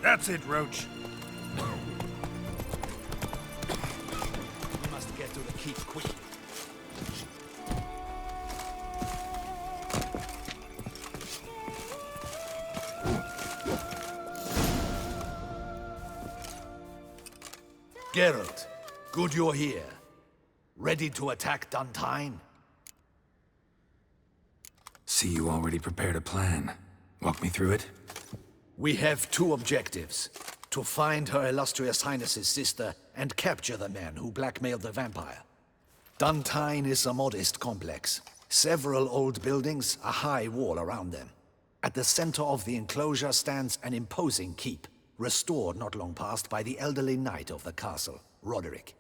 That's it, Roach. We must get to the keep quickly. Geralt, good you're here. Ready to attack Duntine? See, you already prepared a plan. Walk me through it? We have two objectives. To find Her Illustrious Highness's sister and capture the man who blackmailed the vampire. Duntine is a modest complex. Several old buildings, a high wall around them. At the center of the enclosure stands an imposing keep, restored not long past by the elderly knight of the castle, Roderick.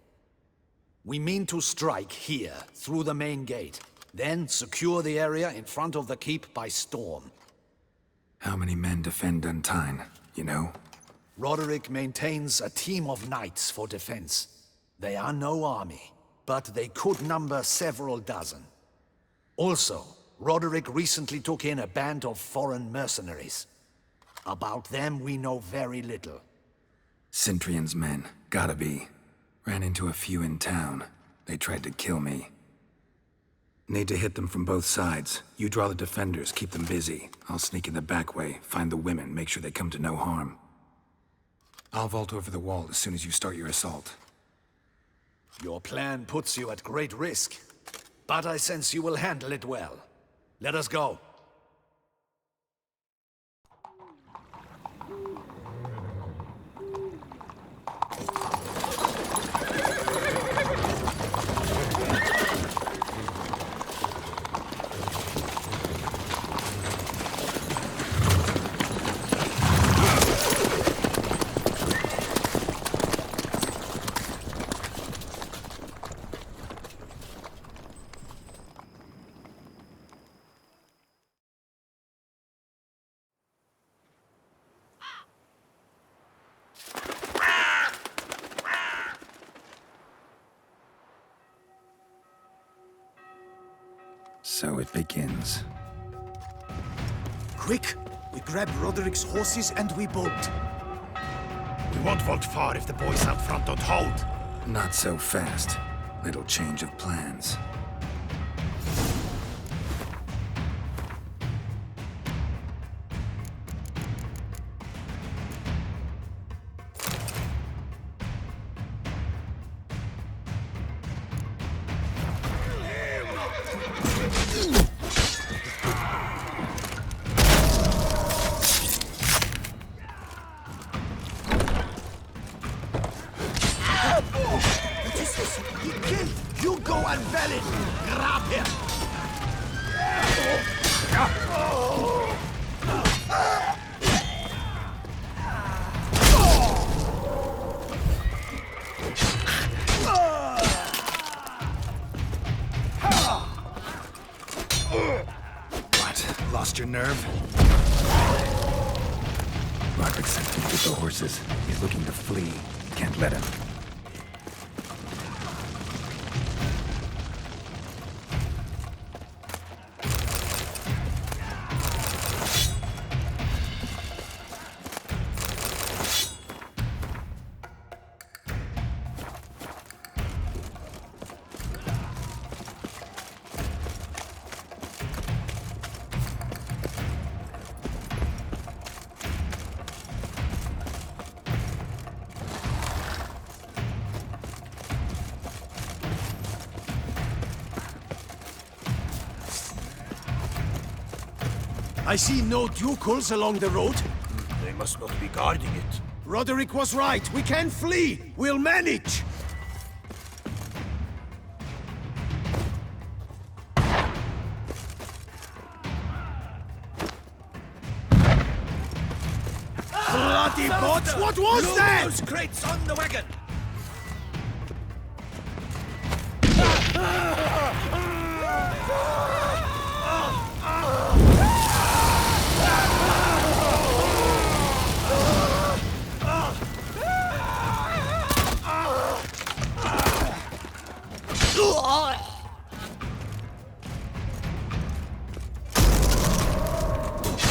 We mean to strike here, through the main gate, then secure the area in front of the keep by storm. How many men defend Duntine, you know? Roderick maintains a team of knights for defense. They are no army, but they could number several dozen. Also, Roderick recently took in a band of foreign mercenaries. About them we know very little. Cintrian's men, gotta be. Ran into a few in town. They tried to kill me. Need to hit them from both sides. You draw the defenders, keep them busy. I'll sneak in the back way, find the women, make sure they come to no harm. I'll vault over the wall as soon as you start your assault. Your plan puts you at great risk, but I sense you will handle it well. Let us go. So it begins. Quick! We grab Roderick's horses and we bolt. We won't vault far if the boys out front don't hold. Not so fast. Little change of plans. You go and bell it! Grab him! What? Lost your nerve? Roderick sent him to get the horses. He's looking to flee. Can't let him. I see no ducals along the road. They must not be guarding it. Roderick was right. We can flee. We'll manage. Bloody bots! What was Load that? those crates on the wagon!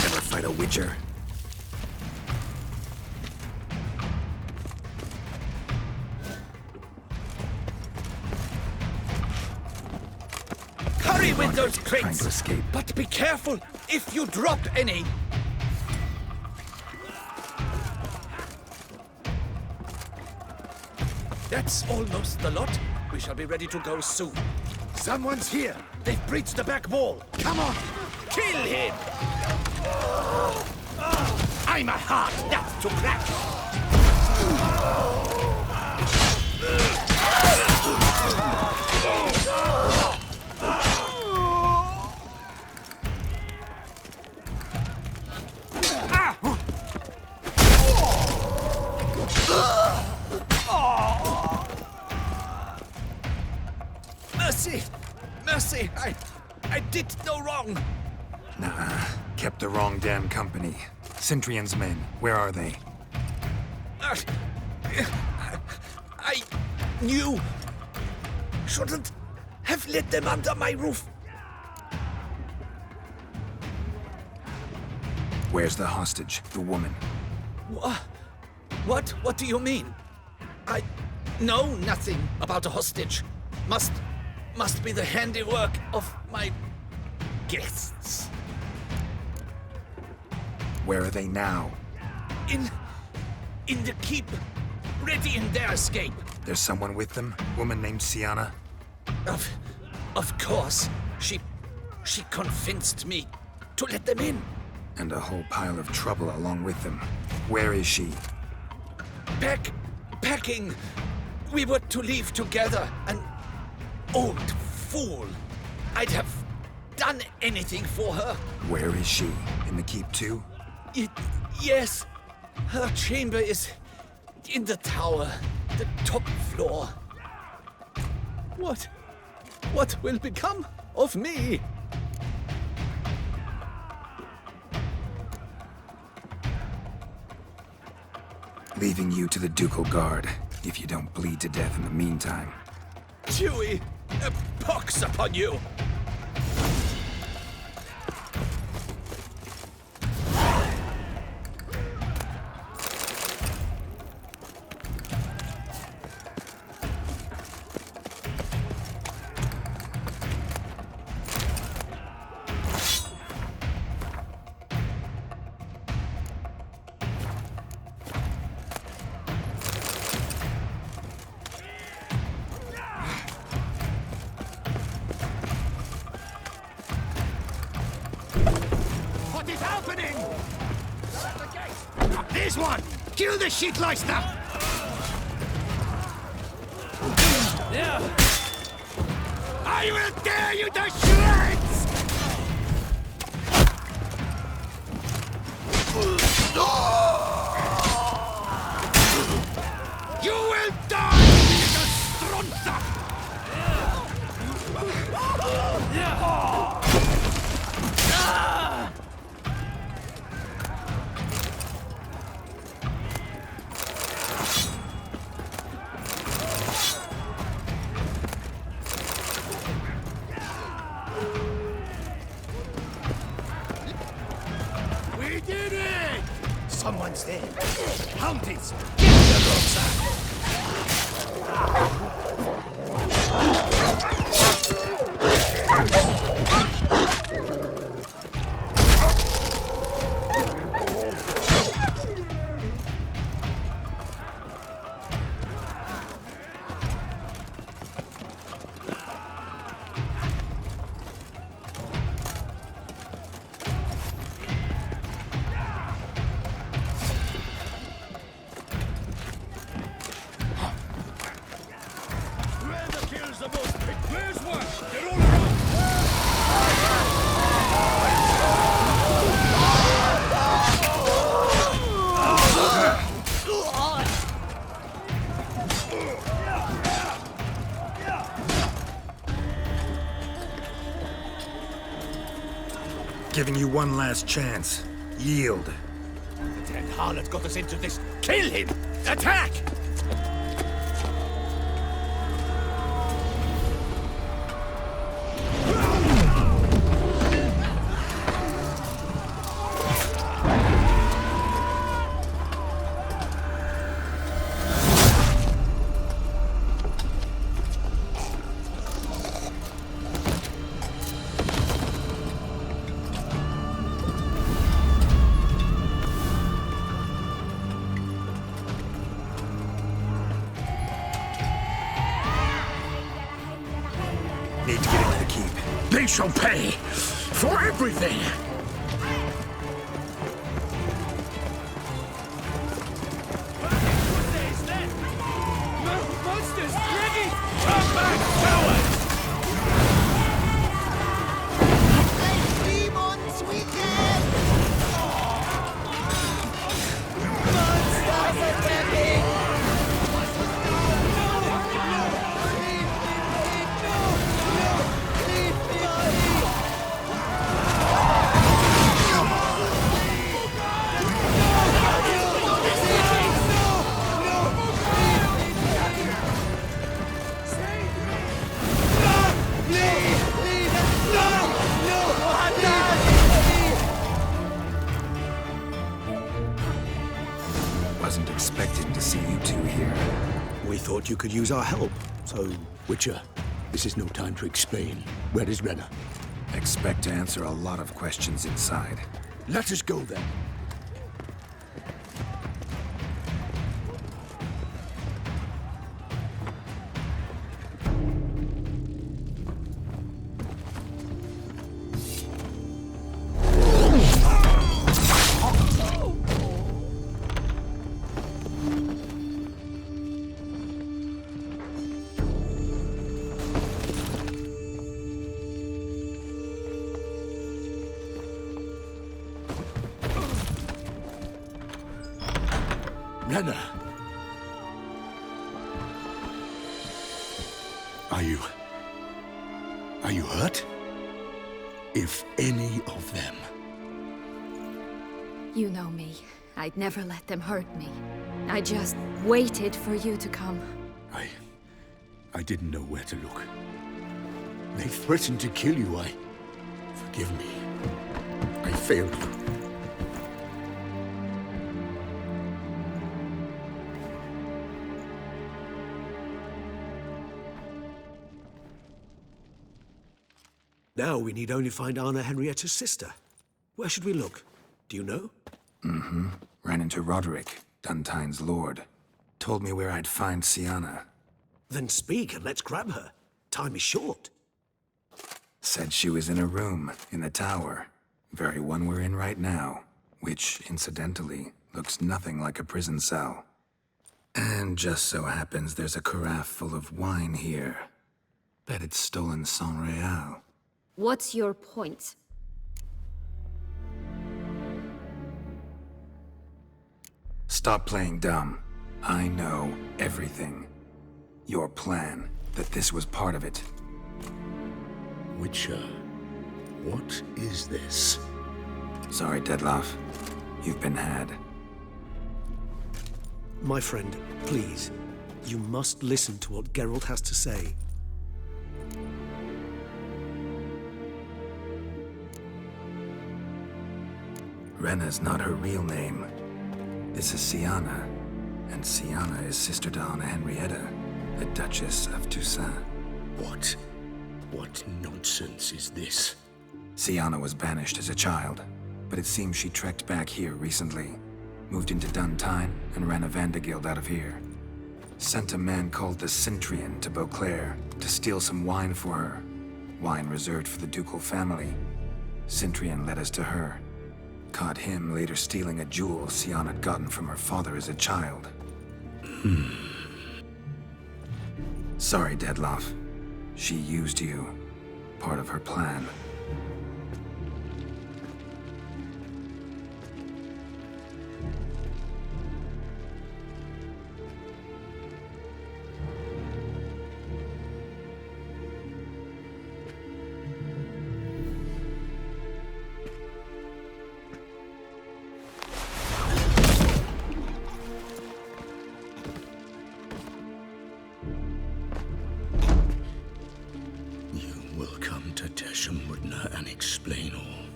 Never fight a witcher. Hurry with those Trying crates! to escape. But be careful if you drop any! That's almost the lot. We shall be ready to go soon. Someone's here! They've breached the back wall! Come on! Kill him! I'm a hard nut to crack! Mercy! Mercy! I did no wrong! Nah, kept the wrong damn company. Centrion's men, where are they? I knew. Shouldn't have let them under my roof. Where's the hostage, the woman? What? What do you mean? I know nothing about a hostage. Must be the handiwork of my guests. Where are they now? In the keep, ready in their escape. There's someone with them? Woman named Sienna? Of course. She convinced me to let them in. And a whole pile of trouble along with them. Where is she? Packing. We were to leave together. An old fool. I'd have done anything for her. Where is she? In the keep too? Yes. Her chamber is in the tower, the top floor. What will become of me? Leaving you to the Ducal Guard, if you don't bleed to death in the meantime. Dewey, a pox upon you! What is happening? This one! Kill the shitleister! Yeah. I will tear you to shreds! You will die, little strunza! We did it! Someone's there. Hunters! Get the ropes out! Whoever kills the most pig, where's one? They're all around! Giving you one last chance. Yield. The dead harlot got us into this. Kill him! Attack! shall pay for everything! Monsters, ready! Come back, cowards! Demons weekend! Monsters attacking! Wasn't expecting to see you two here. We thought you could use our help, so... Witcher, this is no time to explain. Where is Renna? Expect to answer a lot of questions inside. Let us go then. Renna! Are you hurt? If any of them... You know me. I'd never let them hurt me. I just waited for you to come. I didn't know where to look. They threatened to kill you. Forgive me. I failed you. Now we need only find Anna Henrietta's sister. Where should we look? Do you know? Ran into Roderick, Duntine's lord. Told me where I'd find Sienna. Then speak and let's grab her. Time is short. Said she was in a room in the tower. Very one we're in right now. Which, incidentally, looks nothing like a prison cell. And just so happens there's a carafe full of wine here. Bet it's stolen San Real. What's your point? Stop playing dumb. I know everything. Your plan, that this was part of it. Witcher, what is this? Sorry, Dettlaff. You've been had. My friend, please. You must listen to what Geralt has to say. Renna's not her real name. This is Sienna. And Sienna is sister to Anna Henrietta, the Duchess of Toussaint. What nonsense is this? Sienna was banished as a child, but it seems she trekked back here recently. Moved into Duntine and ran a Vandergild out of here. Sent a man called the Centrian to Beauclair to steal some wine for her. Wine reserved for the ducal family. Centrian led us to her. Caught him later stealing a jewel Sienna had gotten from her father as a child. Sorry, Dettlaff. She used you. Part of her plan. And explain all.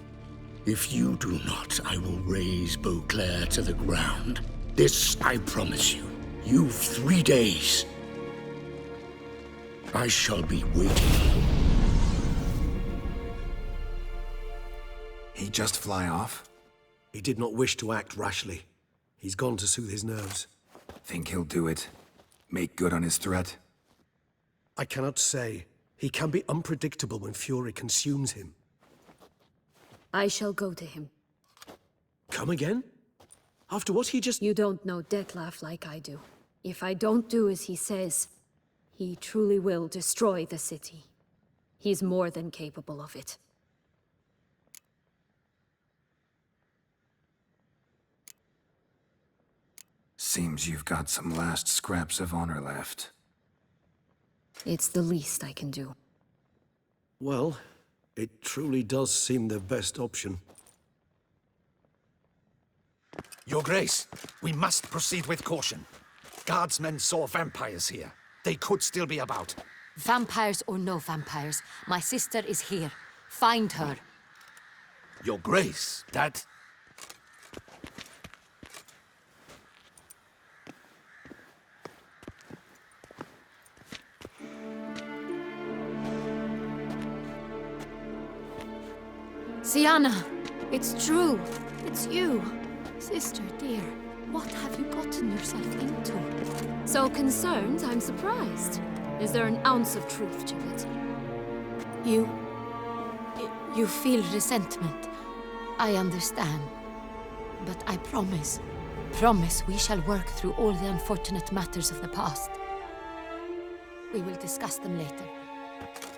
If you do not, I will raze Beauclair to the ground. This I promise you. You've 3 days. I shall be waiting. He just fly off? He did not wish to act rashly. He's gone to soothe his nerves. Think he'll do it? Make good on his threat? I cannot say. He can be unpredictable when fury consumes him. I shall go to him. Come again? After what he just... You don't know Dettlaff like I do. If I don't do as he says, he truly will destroy the city. He's more than capable of it. Seems you've got some last scraps of honor left. It's the least I can do. Well, it truly does seem the best option. Your Grace, we must proceed with caution. Guardsmen saw vampires here. They could still be about. Vampires or no vampires, my sister is here. Find her. Your Grace, that... Sienna! It's true! It's you! Sister, dear, what have you gotten yourself into? So concerned, I'm surprised. Is there an ounce of truth to it? You feel resentment. I understand. But I promise we shall work through all the unfortunate matters of the past. We will discuss them later.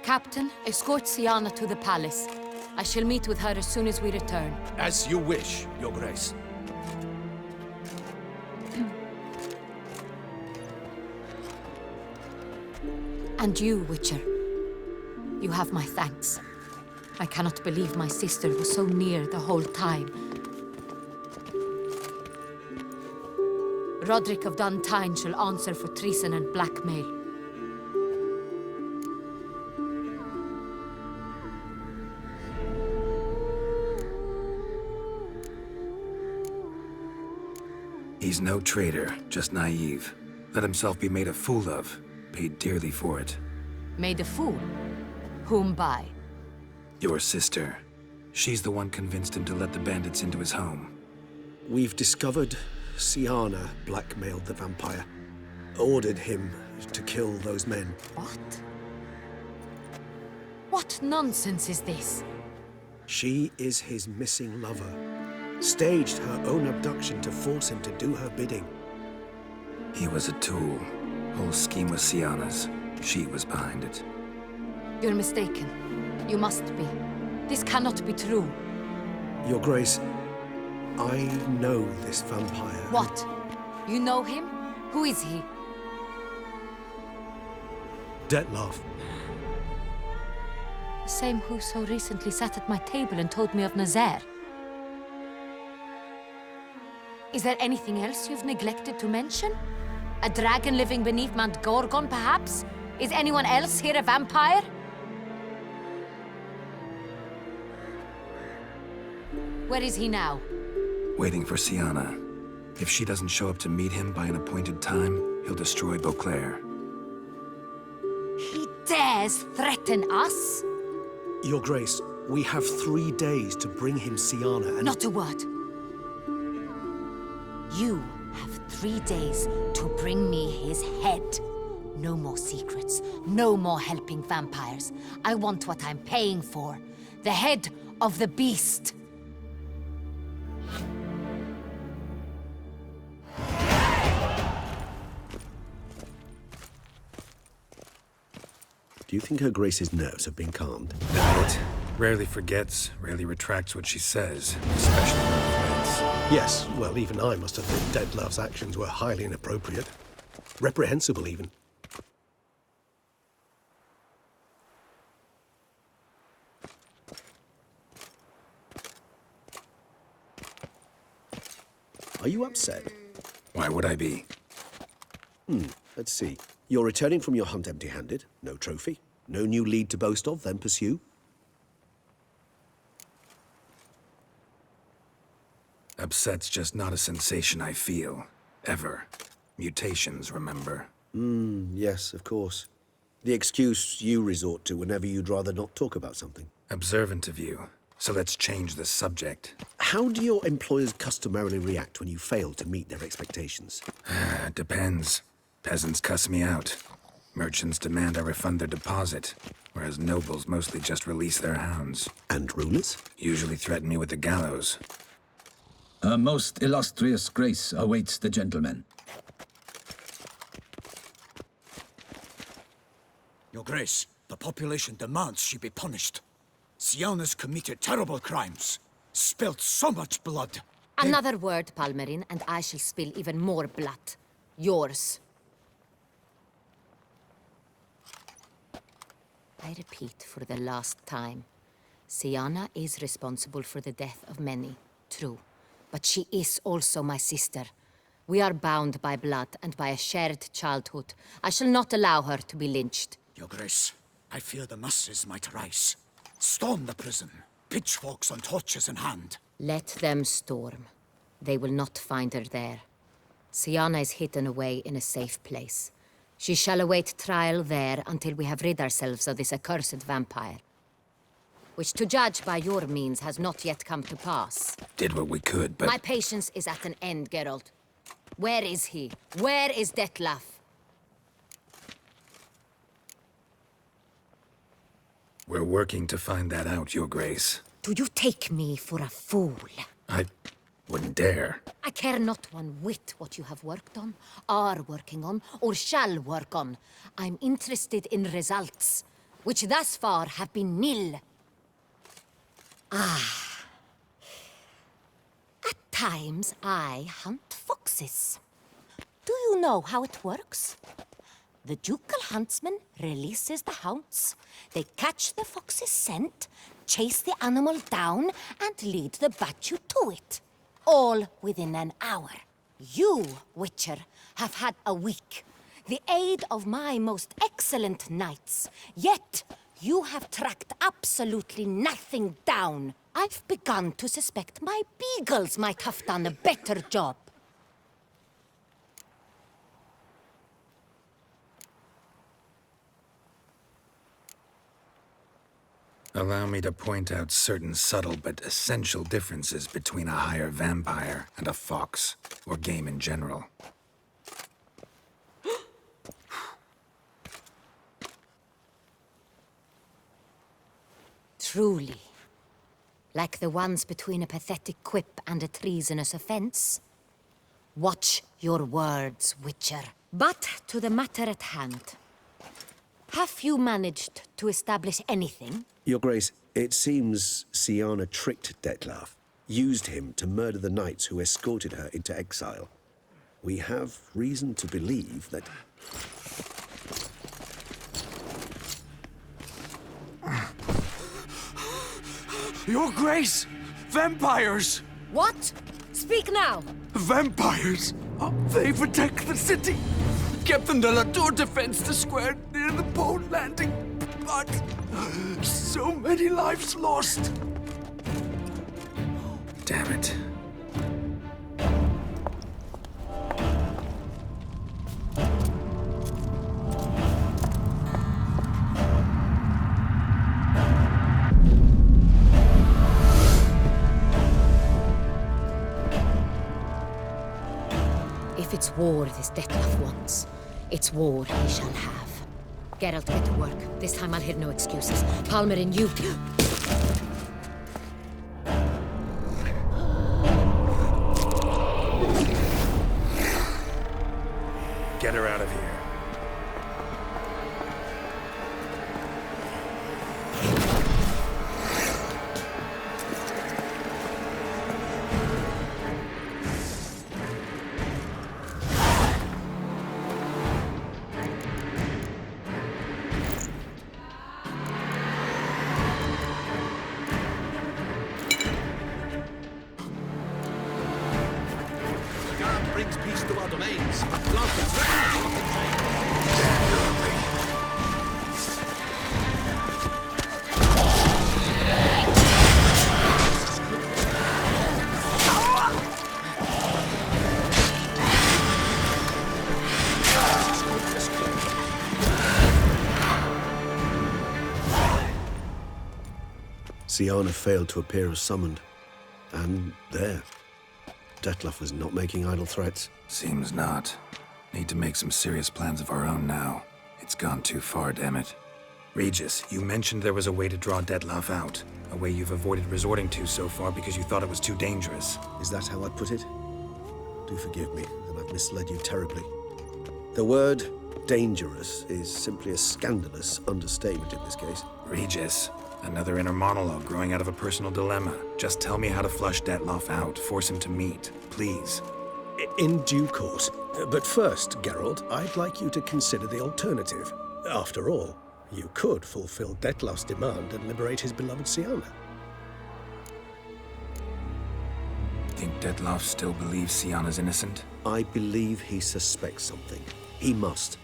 Captain, escort Sienna to the palace. I shall meet with her as soon as we return. As you wish, Your Grace. And you, Witcher. You have my thanks. I cannot believe my sister was so near the whole time. Roderick of Duntine shall answer for treason and blackmail. He's no traitor, just naive. Let himself be made a fool of. Paid dearly for it. Made a fool? Whom by? Your sister. She's the one convinced him to let the bandits into his home. We've discovered Sienna blackmailed the vampire. Ordered him to kill those men. What? What nonsense is this? She is his missing lover. Staged her own abduction to force him to do her bidding. He was a tool. Whole scheme was Sienna's. She was behind it. You're mistaken. You must be. This cannot be true. Your Grace, I know this vampire. What? You know him? Who is he? Dettlaff. The same who so recently sat at my table and told me of Nazaire. Is there anything else you've neglected to mention? A dragon living beneath Mount Gorgon, perhaps? Is anyone else here a vampire? Where is he now? Waiting for Sienna. If she doesn't show up to meet him by an appointed time, he'll destroy Beauclair. He dares threaten us? Your Grace, we have 3 days to bring him Sienna and... Not a word. You have 3 days to bring me his head. No more secrets. No more helping vampires. I want what I'm paying for. The head of the beast. Do you think Her Grace's nerves have been calmed? Doubt it. Rarely forgets, rarely retracts what she says, especially when threats. Yes, well, even I must admit Dettlaff's actions were highly inappropriate. Reprehensible, even. Are you upset? Why would I be? Let's see. You're returning from your hunt empty-handed. No trophy. No new lead to boast of, then pursue. Upset's just not a sensation I feel. Ever. Mutations, remember? Yes, of course. The excuse you resort to whenever you'd rather not talk about something. Observant of you. So let's change the subject. How do your employers customarily react when you fail to meet their expectations? Depends. Peasants cuss me out. Merchants demand I refund their deposit, whereas nobles mostly just release their hounds. And rulers? Usually threaten me with the gallows. Her most illustrious grace awaits the gentleman. Your Grace, the population demands she be punished. Syanna's committed terrible crimes. Spilt so much blood. Another word, Palmerin, and I shall spill even more blood. Yours. I repeat for the last time. Syanna is responsible for the death of many, true. But she is also my sister. We are bound by blood and by a shared childhood. I shall not allow her to be lynched. Your Grace, I fear the masses might rise. Storm the prison, pitchforks and torches in hand. Let them storm. They will not find her there. Syanna is hidden away in a safe place. She shall await trial there until we have rid ourselves of this accursed vampire. Which, to judge by your means, has not yet come to pass. Did what we could, but... My patience is at an end, Geralt. Where is he? Where is Dettlaff? We're working to find that out, Your Grace. Do you take me for a fool? I wouldn't dare. I care not one whit what you have worked on, are working on, or shall work on. I'm interested in results, which thus far have been nil. At times, I hunt foxes. Do you know how it works? The ducal huntsman releases the hounds. They catch the fox's scent, chase the animal down, and lead the battue to it. All within an hour. You, Witcher, have had a week. The aid of my most excellent knights. Yet, you have tracked absolutely nothing down. I've begun to suspect my beagles might have done a better job. Allow me to point out certain subtle but essential differences between a higher vampire and a fox, or game in general. Truly. Like the ones between a pathetic quip and a treasonous offense. Watch your words, Witcher. But to the matter at hand. Have you managed to establish anything? Your Grace, it seems Syanna tricked Dettlaff, used him to murder the knights who escorted her into exile. We have reason to believe that... Your Grace! Vampires! What? Speak now! Vampires! They've attacked the city! Captain de la Tour defends the square near the boat landing, but so many lives lost! Damn it. If it's war this Dettlaff wants, it's war he shall have. Geralt, get to work. This time I'll hear no excuses. Palmerin, you... Get her out of here. Brings peace to our domains. Love is Syanna failed to appear as summoned. And there. Dettlaff was not making idle threats. Seems not. Need to make some serious plans of our own now. It's gone too far, damn it. Regis, you mentioned there was a way to draw Dettlaff out. A way you've avoided resorting to so far because you thought it was too dangerous. Is that how I put it? Do forgive me that I've misled you terribly. The word dangerous is simply a scandalous understatement in this case. Regis, another inner monologue growing out of a personal dilemma. Just tell me how to flush Dettlaff out, force him to meet, please. In due course. But first, Geralt, I'd like you to consider the alternative. After all, you could fulfill Dettlaff's demand and liberate his beloved Siana. Think Dettlaff still believes Siana's innocent? I believe he suspects something. He must.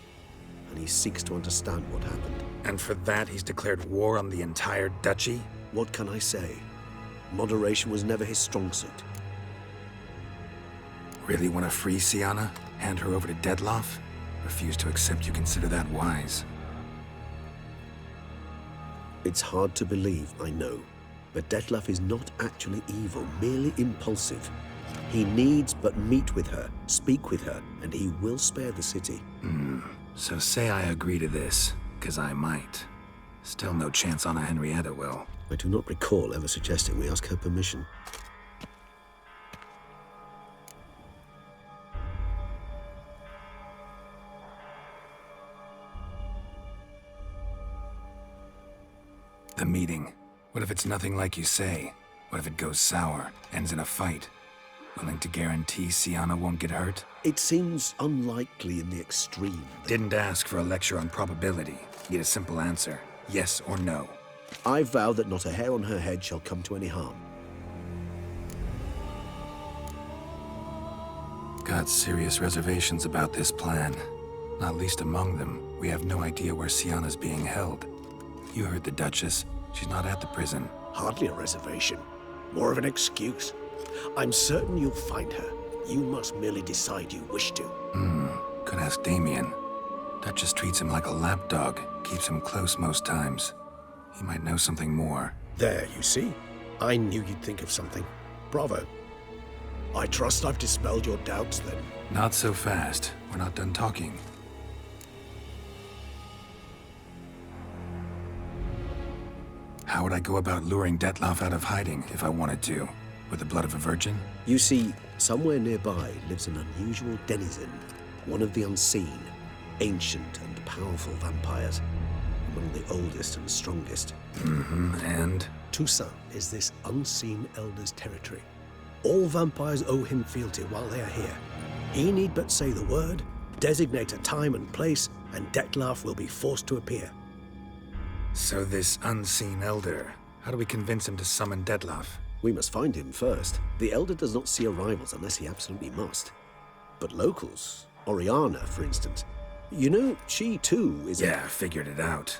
And he seeks to understand what happened. And for that, he's declared war on the entire duchy? What can I say? Moderation was never his strong suit. Really want to free Siana? Hand her over to Dettlaff? Refuse to accept you consider that wise. It's hard to believe, I know. But Dettlaff is not actually evil, merely impulsive. He needs but meet with her, speak with her, and he will spare the city. So say I agree to this, 'cause I might. Still no chance Anna Henrietta will. I do not recall ever suggesting we ask her permission. The meeting. What if it's nothing like you say? What if it goes sour, ends in a fight? Willing to guarantee Siana won't get hurt? It seems unlikely in the extreme. Didn't ask for a lecture on probability. Need a simple answer. Yes or no. I vow that not a hair on her head shall come to any harm. Got serious reservations about this plan. Not least among them, we have no idea where Siana's being held. You heard the Duchess. She's not at the prison. Hardly a reservation. More of an excuse. I'm certain you'll find her. You must merely decide you wish to. Could ask Damien. Duchess treats him like a lapdog. Keeps him close most times. He might know something more. There, you see? I knew you'd think of something. Bravo. I trust I've dispelled your doubts, then. Not so fast. We're not done talking. How would I go about luring Dettlaff out of hiding if I wanted to? With the blood of a virgin? You see, somewhere nearby lives an unusual denizen, one of the unseen, ancient and powerful vampires, among the oldest and strongest. And? Toussaint is this unseen elder's territory. All vampires owe him fealty while they are here. He need but say the word, designate a time and place, and Dettlaff will be forced to appear. So this unseen elder, how do we convince him to summon Dettlaff? We must find him first. The elder does not see arrivals unless he absolutely must. But locals, Oriana, for instance, you know, she too is Yeah, figured it out.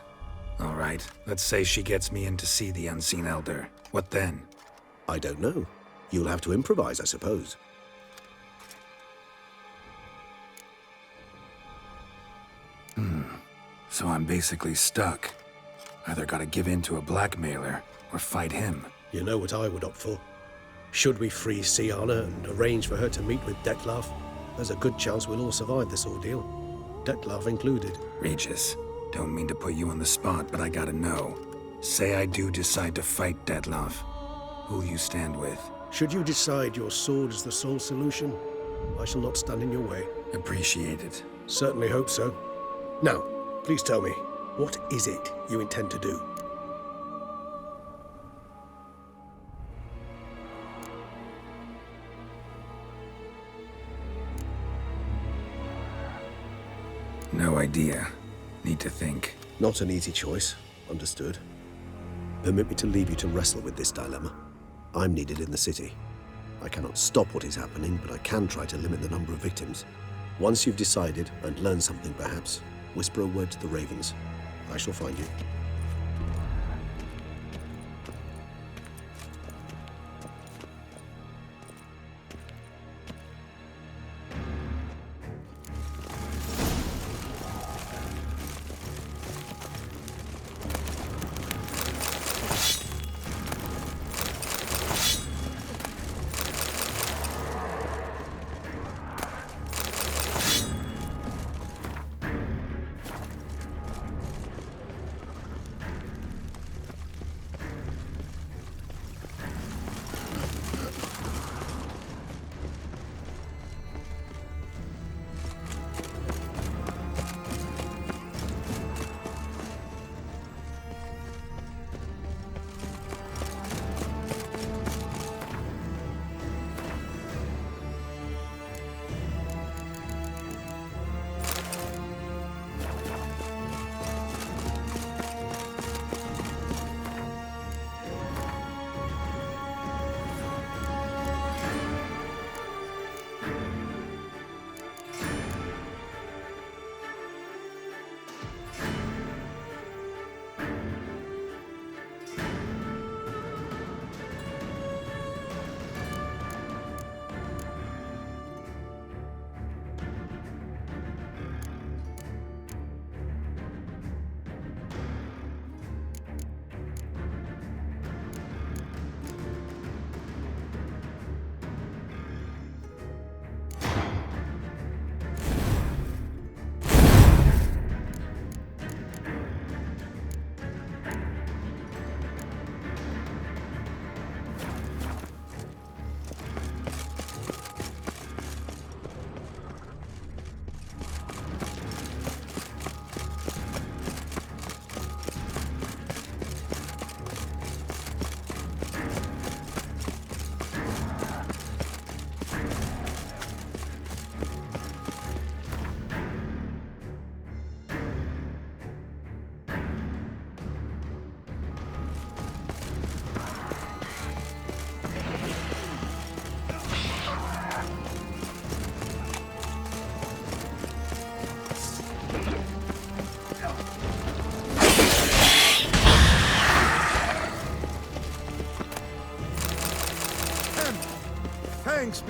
All right, let's say she gets me in to see the unseen elder. What then? I don't know. You'll have to improvise, I suppose. So I'm basically stuck. Either gotta give in to a blackmailer, or fight him. You know what I would opt for. Should we free Siana and arrange for her to meet with Dettlaff, there's a good chance we'll all survive this ordeal. Dettlaff included. Regis, don't mean to put you on the spot, but I gotta know. Say I do decide to fight Dettlaff. Who'll you stand with? Should you decide your sword is the sole solution, I shall not stand in your way. Appreciate it. Certainly hope so. Now, please tell me, what is it you intend to do? No idea. Need to think. Not an easy choice. Understood. Permit me to leave you to wrestle with this dilemma. I'm needed in the city. I cannot stop what is happening, but I can try to limit the number of victims. Once you've decided, and learned something perhaps, whisper a word to the ravens. I shall find you.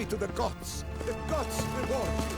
be to the gods. The gods reward you.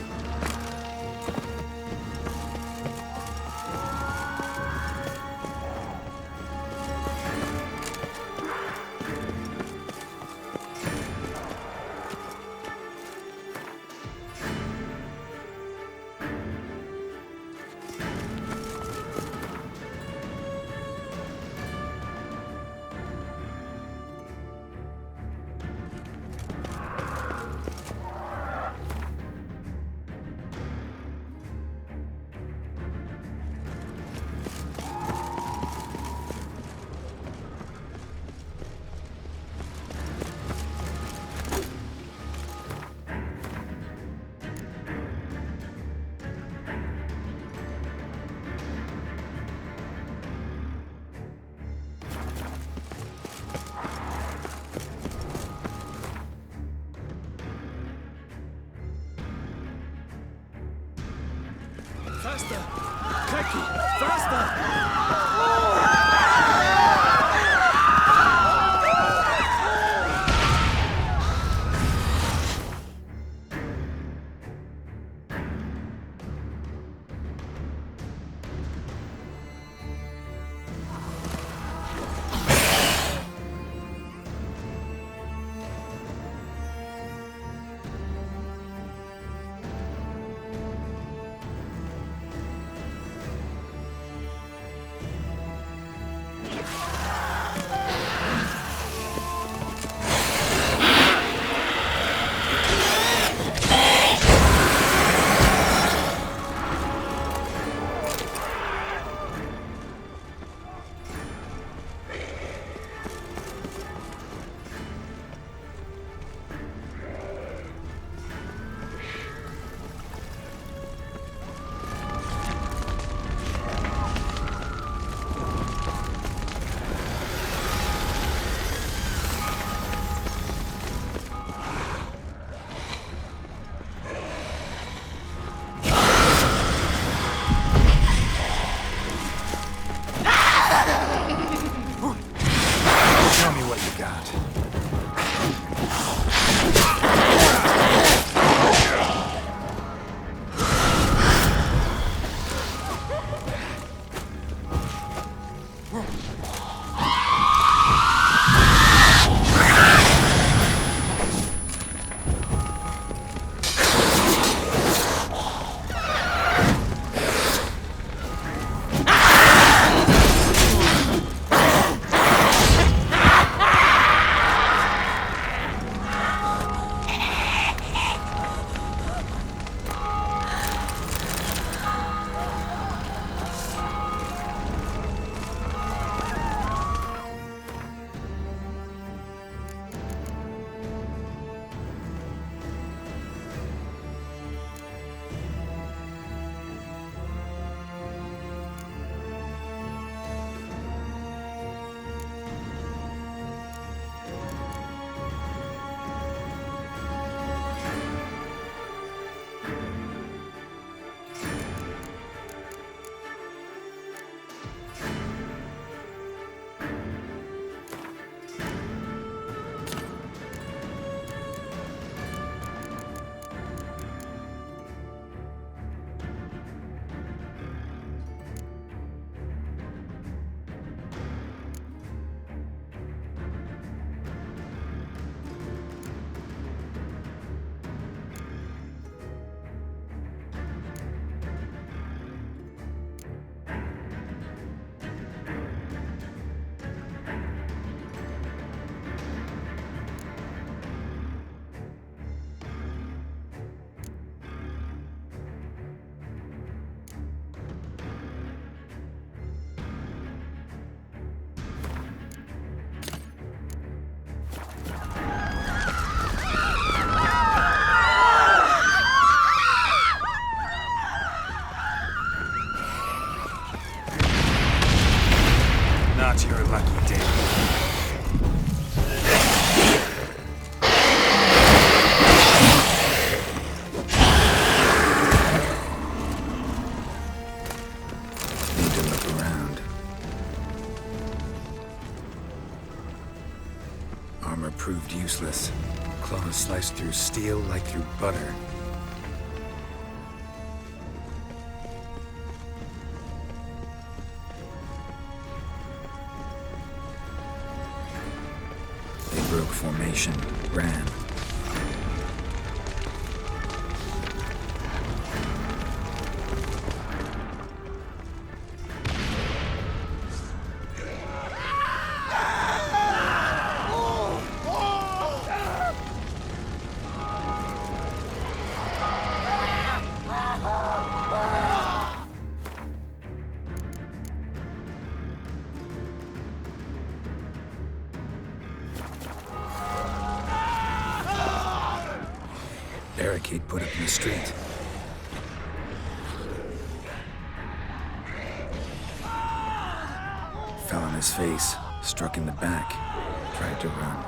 Faster! Keki! Faster! Tell me what you got. Not your lucky day. Need to look around. Armor proved useless. claws slice through steel like through butter. They broke formation, ran. Barricade put up in the street. Fell on his face, struck in the back, tried to run.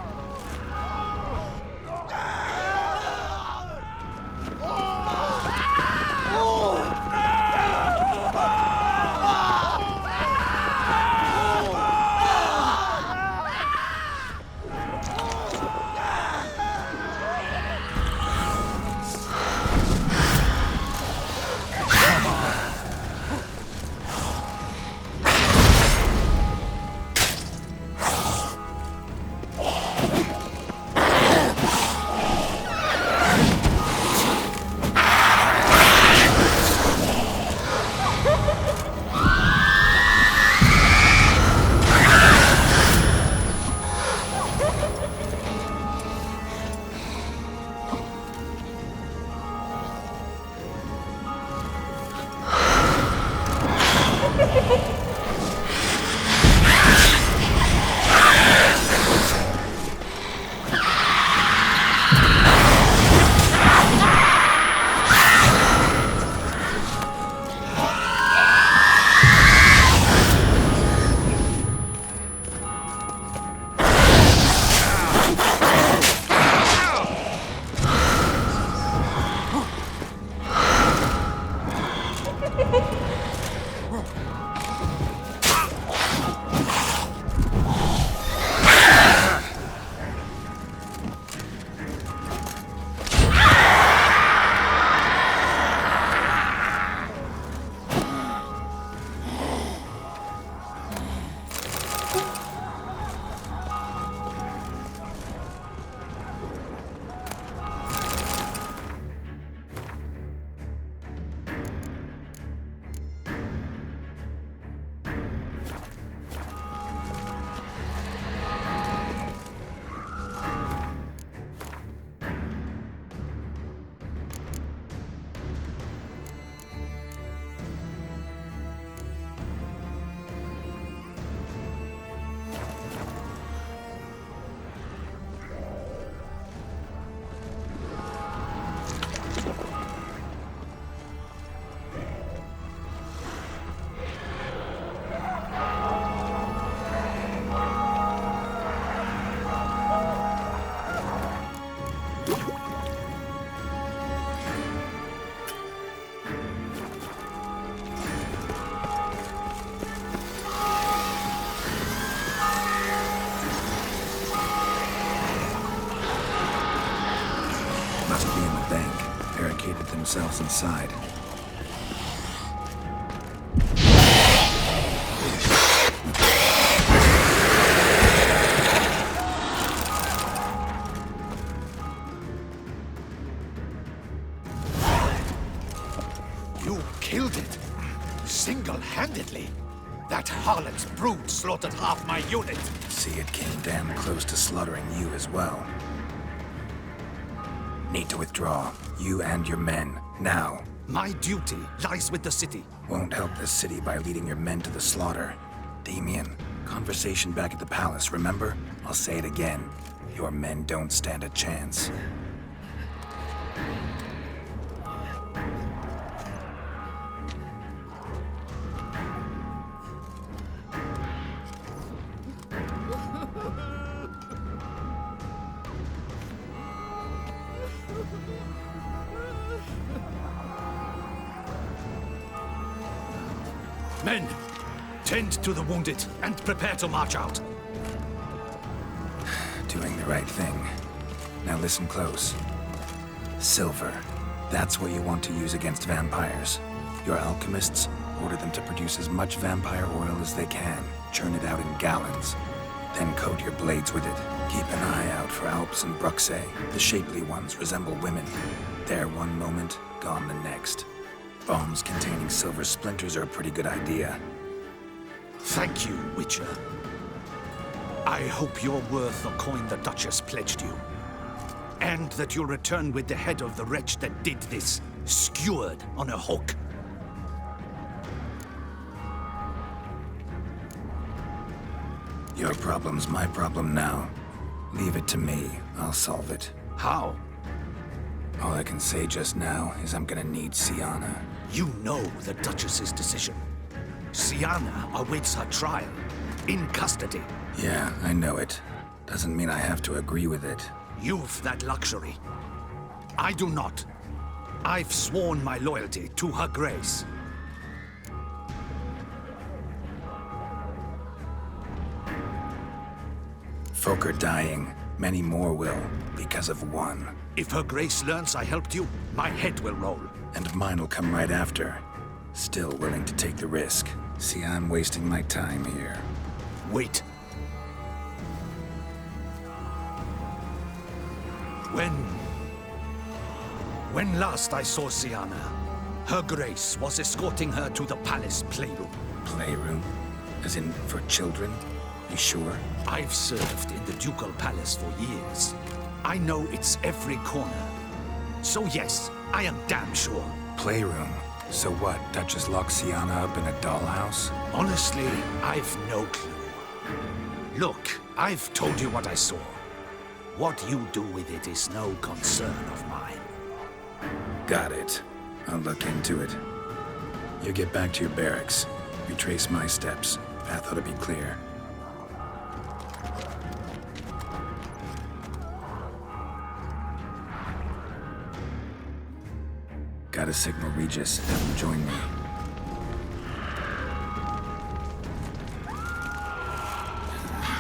Themselves inside. You killed it, single-handedly. That harlot's brood slaughtered half my unit. See, it came damn close to slaughtering you as well. Need to withdraw. You and your men. Now. My duty lies with the city. Won't help the city by leading your men to the slaughter. Damien, conversation back at the palace, remember? I'll say it again. Your men don't stand a chance. Men, tend to the wounded and prepare to march out. Doing the right thing. Now listen close. Silver. That's what you want to use against vampires. Your alchemists, order them to produce as much vampire oil as they can. Churn it out in gallons. Then coat your blades with it. Keep an eye out for Alps and Bruxae. The shapely ones resemble women. There one moment, gone the next. Bombs containing silver splinters are a pretty good idea. Thank you, Witcher. I hope you're worth the coin the Duchess pledged you. And that you'll return with the head of the wretch that did this, skewered on a hook. Your problem's my problem now. Leave it to me. I'll solve it. How? All I can say just now is I'm gonna need Siana. You know the Duchess's decision. Siana awaits her trial, in custody. Yeah, I know it. Doesn't mean I have to agree with it. You've that luxury. I do not. I've sworn my loyalty to her grace. Folk are dying. Many more will, because of one. If her grace learns I helped you, my head will roll. And mine'll come right after. Still willing to take the risk. See, I'm wasting my time here. Wait. When last I saw Siana, her grace was escorting her to the palace playroom. Playroom? As in, for children? You sure? I've served in the ducal palace for years. I know its every corner. So yes, I am damn sure. Playroom? So what, Duchess locks Siana up in a dollhouse? Honestly, I've no clue. Look, I've told you what I saw. What you do with it is no concern of mine. Got it. I'll look into it. You get back to your barracks. Retrace my steps. Path ought to be clear. Gotta signal Regis. Have him join me.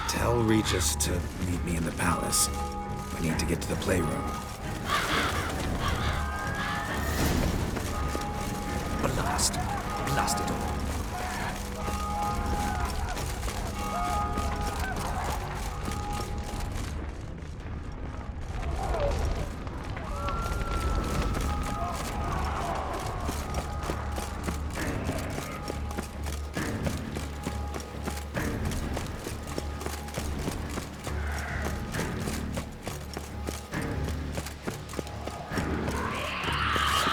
Tell Regis to meet me in the palace. We need to get to the playroom. Blast it all.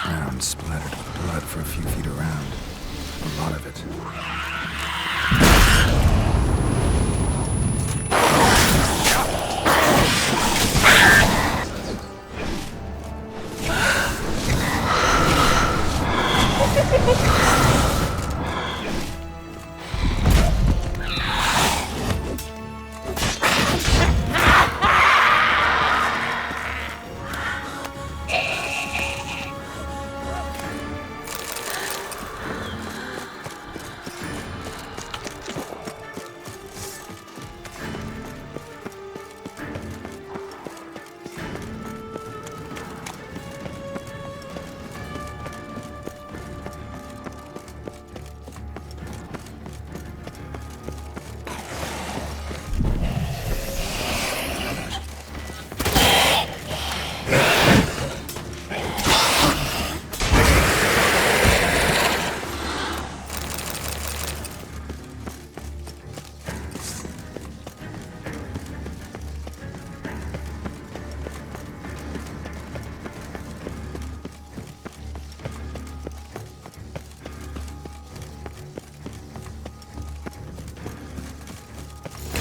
Ground splattered with blood for a few feet around. A lot of it.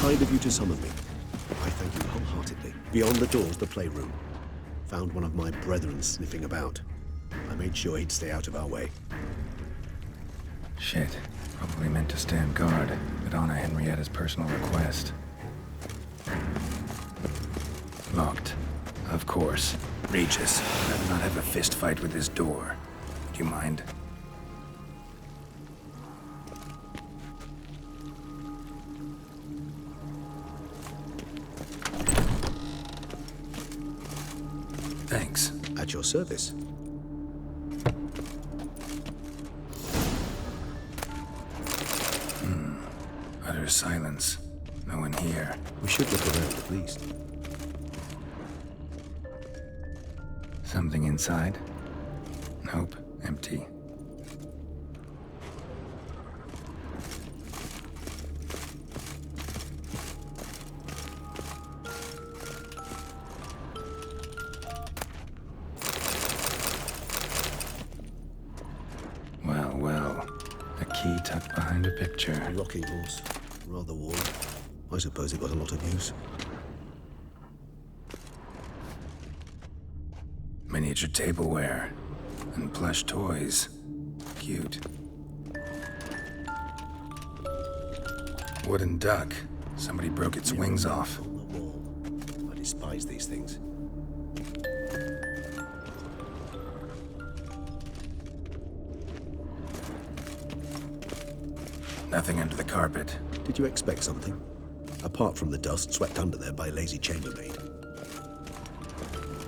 Kind of you to summon me. I thank you wholeheartedly. Beyond the door's the playroom. Found one of my brethren sniffing about. I made sure he'd stay out of our way. Shit. Probably meant to stand guard, but honor Henrietta's personal request. Locked. Of course. Regis, I'd rather not have a fist fight with this door. Do you mind? At your service. Utter silence. No one here. We should look around at least. Something inside? Nope, empty. Well, a key tucked behind a picture. A rocking horse. Rather worn. I suppose it got a lot of use. Miniature tableware and plush toys. Cute. Wooden duck. Somebody broke its wings off. On the wall. I despise these things. Nothing under the carpet. Did you expect something? Apart from the dust swept under there by a lazy chambermaid.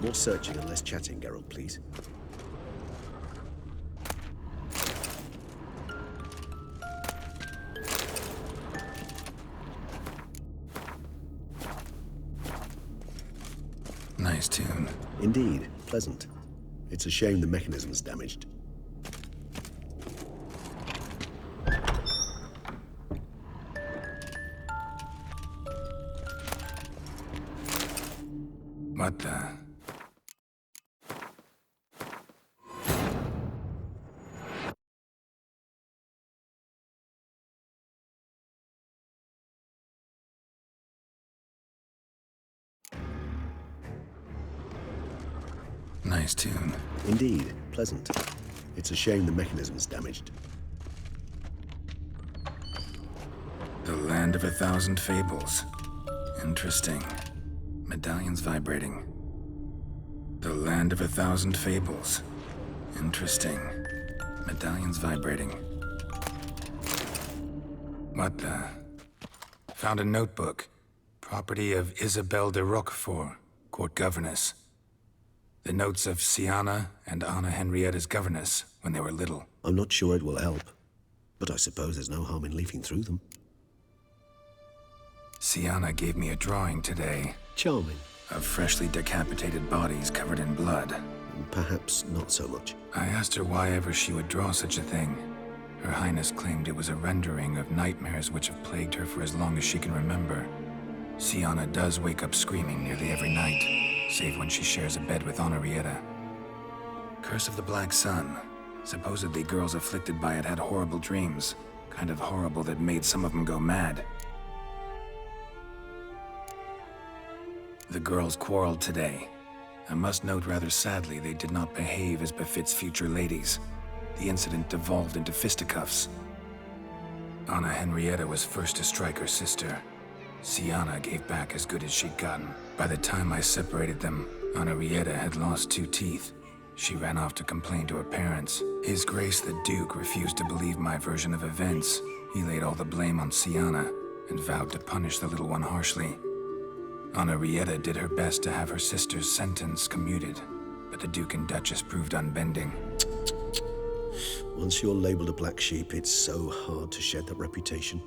More searching and less chatting, Geralt, please. Nice tune. Indeed, pleasant. It's a shame the mechanism's damaged. What the? Nice tune. Indeed, pleasant. It's a shame the mechanism's damaged. The Land of 1,000 Fables. Interesting. Medallions vibrating. The Land of 1,000 Fables. Interesting. Medallions vibrating. What the? Found a notebook. Property of Isabelle de Roquefort, court governess. The notes of Siana and Anna Henrietta's governess when they were little. I'm not sure it will help, but I suppose there's no harm in leafing through them. Siana gave me a drawing today. Charming. Of freshly decapitated bodies covered in blood. Perhaps not so much. I asked her why ever she would draw such a thing. Her Highness claimed it was a rendering of nightmares which have plagued her for as long as she can remember. Siana does wake up screaming nearly every night, save when she shares a bed with Henrietta. Curse of the Black Sun. Supposedly girls afflicted by it had horrible dreams. Kind of horrible that made some of them go mad. The girls quarreled today. I must note rather sadly they did not behave as befits future ladies. The incident devolved into fisticuffs. Anna Henrietta was first to strike her sister. Siana gave back as good as she'd gotten. By the time I separated them, Henrietta had lost 2 teeth. She ran off to complain to her parents. His Grace the Duke refused to believe my version of events. He laid all the blame on Siana and vowed to punish the little one harshly. Henrietta did her best to have her sister's sentence commuted, but the Duke and Duchess proved unbending. Once you're labeled a black sheep, it's so hard to shed that reputation.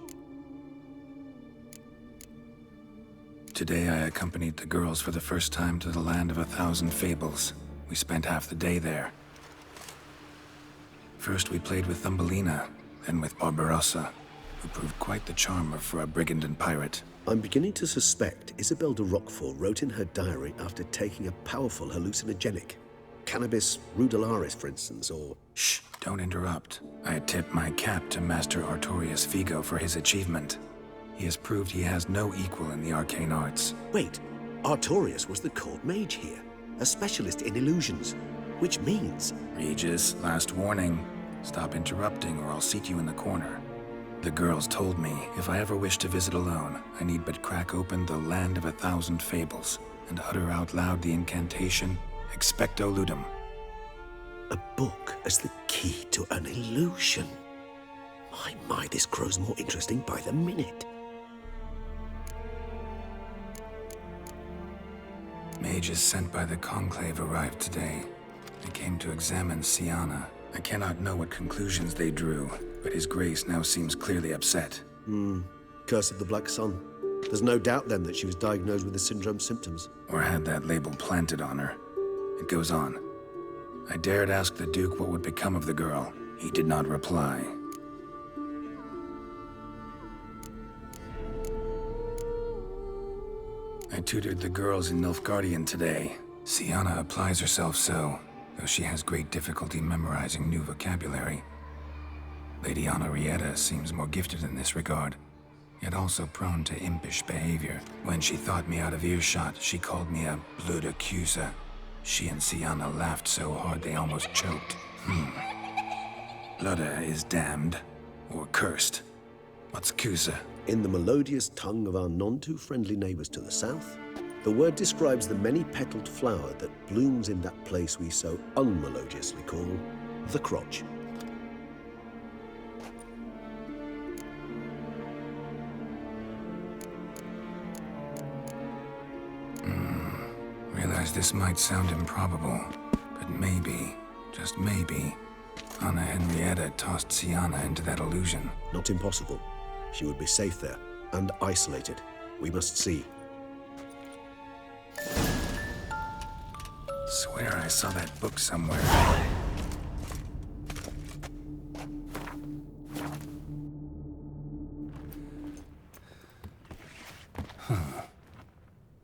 Today I accompanied the girls for the first time to the Land of 1,000 Fables. We spent half the day there. First we played with Thumbelina, then with Barbarossa, who proved quite the charmer for a brigand and pirate. I'm beginning to suspect Isabelle de Roquefort wrote in her diary after taking a powerful hallucinogenic. Cannabis rudelaris, for instance, or... Shh, don't interrupt. I tip my cap to Master Artorius Figo for his achievement. He has proved he has no equal in the arcane arts. Wait, Artorius was the court mage here, a specialist in illusions, which means... Regis, last warning. Stop interrupting or I'll seat you in the corner. The girls told me if I ever wish to visit alone, I need but crack open the Land of 1,000 Fables and utter out loud the incantation, Expecto Ludum. A book as the key to an illusion. My, this grows more interesting by the minute. Mages sent by the Conclave arrived today. I came to examine Siana. I cannot know what conclusions they drew, but His Grace now seems clearly upset. Curse of the Black Sun. There's no doubt then that she was diagnosed with the syndrome symptoms. Or had that label planted on her. It goes on. I dared ask the Duke what would become of the girl. He did not reply. I tutored the girls in Nilfgaardian today. Siana applies herself so, though she has great difficulty memorizing new vocabulary. Lady Henrietta seems more gifted in this regard, yet also prone to impish behavior. When she thought me out of earshot, she called me a blood accuser. She and Siana laughed so hard they almost choked. Ludda is damned, or cursed. What's Cusa? In the melodious tongue of our none-too-friendly neighbors to the south, the word describes the many-petaled flower that blooms in that place we so unmelodiously call the crotch. Realize this might sound improbable, but maybe, just maybe, Anna Henrietta tossed Siana into that illusion. Not impossible. She would be safe there, and isolated. We must see. Swear I saw that book somewhere.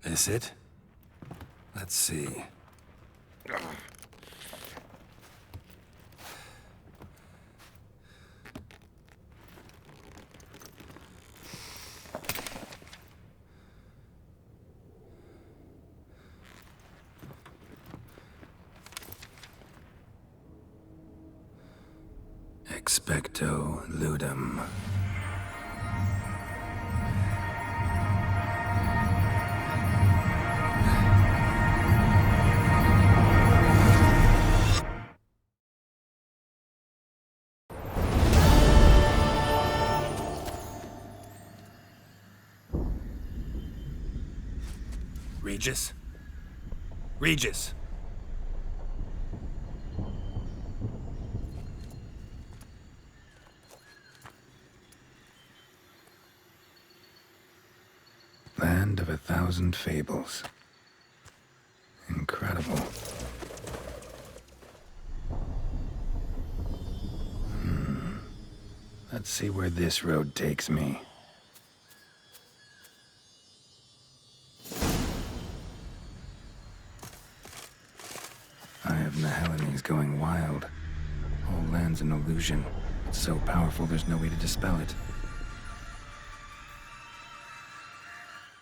This it? Let's see. Expecto ludum. Regis? Regis! Land of 1,000 fables. Incredible. Let's see where this road takes me. Eye of Nihilani is going wild. Whole land's an illusion. It's so powerful there's no way to dispel it.